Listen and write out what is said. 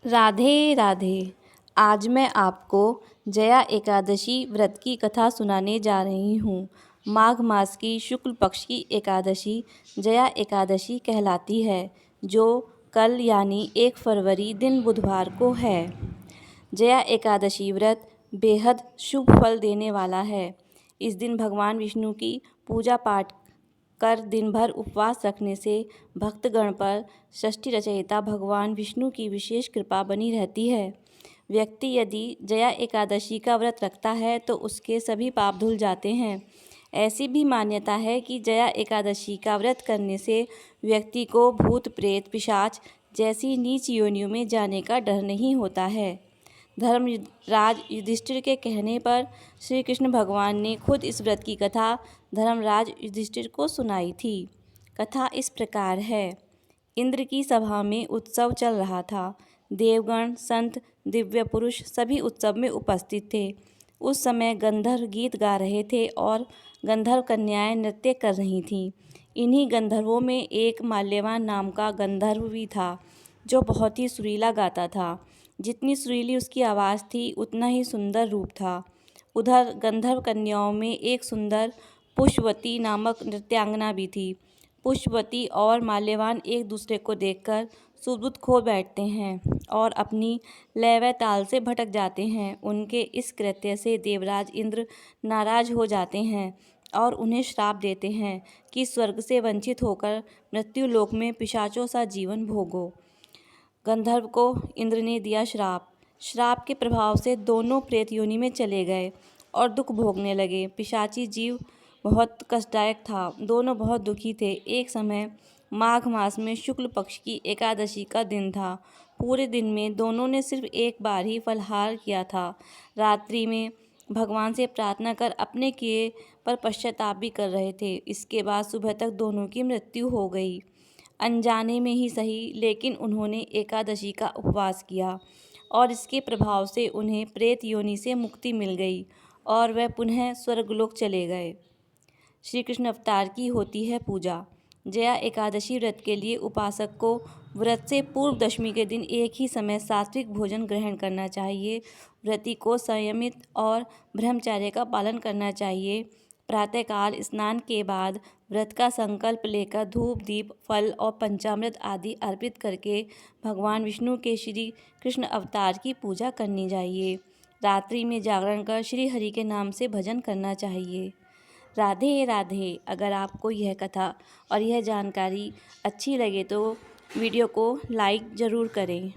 राधे राधे। आज मैं आपको जया एकादशी व्रत की कथा सुनाने जा रही हूँ। माघ मास की शुक्ल पक्ष की एकादशी जया एकादशी कहलाती है, जो कल यानी 1 फरवरी दिन बुधवार को है। जया एकादशी व्रत बेहद शुभ फल देने वाला है। इस दिन भगवान विष्णु की पूजा पाठ कर दिन भर उपवास रखने से भक्तगण पर षष्ठी रचयिता भगवान विष्णु की विशेष कृपा बनी रहती है। व्यक्ति यदि जया एकादशी का व्रत रखता है तो उसके सभी पाप धुल जाते हैं। ऐसी भी मान्यता है कि जया एकादशी का व्रत करने से व्यक्ति को भूत प्रेत पिशाच जैसी नीच योनियों में जाने का डर नहीं होता है। धर्मराज युधिष्ठिर के कहने पर श्री कृष्ण भगवान ने खुद इस व्रत की कथा धर्मराज युधिष्ठिर को सुनाई थी। कथा इस प्रकार है। इंद्र की सभा में उत्सव चल रहा था। देवगण, संत, दिव्य पुरुष सभी उत्सव में उपस्थित थे। उस समय गंधर्व गीत गा रहे थे और गंधर्व कन्याएं नृत्य कर रही थीं। इन्हीं गंधर्वों में एक माल्यवान नाम का गंधर्व भी था, जो बहुत ही सुरीला गाता था। जितनी सुरीली उसकी आवाज़ थी, उतना ही सुंदर रूप था। उधर गंधर्व कन्याओं में एक सुंदर पुष्पवती नामक नृत्यांगना भी थी। पुष्पवती और माल्यवान एक दूसरे को देखकर सुबुत खो बैठते हैं और अपनी लय व ताल से भटक जाते हैं। उनके इस कृत्य से देवराज इंद्र नाराज हो जाते हैं और उन्हें श्राप देते हैं कि स्वर्ग से वंचित होकर मृत्यु लोक में पिशाचों सा जीवन भोगो। गंधर्व को इंद्र ने दिया श्राप। श्राप के प्रभाव से दोनों प्रेत योनि में चले गए और दुख भोगने लगे। पिशाची जीव बहुत कष्टदायक था। दोनों बहुत दुखी थे। एक समय माघ मास में शुक्ल पक्ष की एकादशी का दिन था। पूरे दिन में दोनों ने सिर्फ एक बार ही फलाहार किया था। रात्रि में भगवान से प्रार्थना कर अपने किए पर पश्चाताप भी कर रहे थे। इसके बाद सुबह तक दोनों की मृत्यु हो गई। अनजाने में ही सही, लेकिन उन्होंने एकादशी का उपवास किया और इसके प्रभाव से उन्हें प्रेत योनि से मुक्ति मिल गई और वह पुनः स्वर्गलोक चले गए। श्री कृष्ण अवतार की होती है पूजा। जया एकादशी व्रत के लिए उपासक को व्रत से पूर्व दशमी के दिन एक ही समय सात्विक भोजन ग्रहण करना चाहिए। व्रती को संयमित और ब्रह्मचर्य का पालन करना चाहिए। प्रातःकाल स्नान के बाद व्रत का संकल्प लेकर धूप, दीप, फल और पंचामृत आदि अर्पित करके भगवान विष्णु के श्री कृष्ण अवतार की पूजा करनी चाहिए। रात्रि में जागरण कर श्री हरि के नाम से भजन करना चाहिए। राधे राधे। अगर आपको यह कथा और यह जानकारी अच्छी लगे तो वीडियो को लाइक ज़रूर करें।